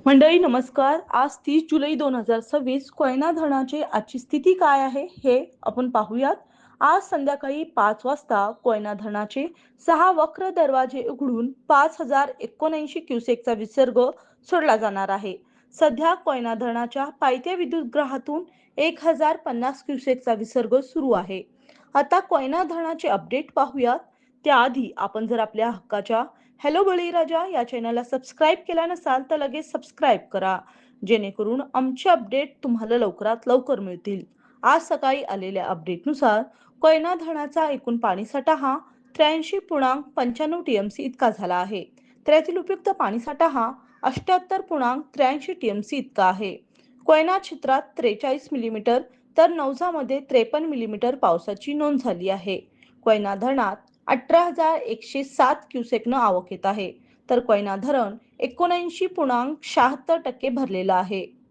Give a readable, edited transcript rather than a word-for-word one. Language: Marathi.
मंडळी नमस्कार. आज 30 जुलै 2026 कोयना धरणाची आजची स्थिती काय आहे हे आपण पाहूयात. आज संध्याकाळी 5 वाजता कोयना धरणाचे 6 वक्र दरवाजे उघडून 5079 क्युसेकचा विसर्ग सोडला जाणार आहे. सध्या कोयना धरणाच्या पायथ्या विद्युतगृहातून 1050 क्युसेकचा विसर्ग सुरू आहे. आता कोयना धरणाचे अपडेट पाहूयात. त्याआधी आपण जर आपल्या हक्काच्या हॅलो बळीराजा या चॅनलला सबस्क्राईब केला नसाल तर लगेच सबस्क्राईब करा, जेणेकरून आमचे अपडेट तुम्हाला लवकरात लवकर मिळतील. आज सकाळी आलेल्या अपडेटनुसार कोयना धरणाचा एकूण पाणीसाठा हा 83.95 टीएमसी इतका झाला आहे. त्यातील उपयुक्त पाणीसाठा हा 78.83 टीएमसी इतका आहे. कोयना क्षेत्रात 43 मिलीमीटर तर नौजामध्ये 53 मिलीमीटर पावसाची नोंद झाली आहे. कोयना धरणात 18,107 क्युसेकनं आवक येत आहे, तर कोयना धरण 79.76% भरलेलं आहे.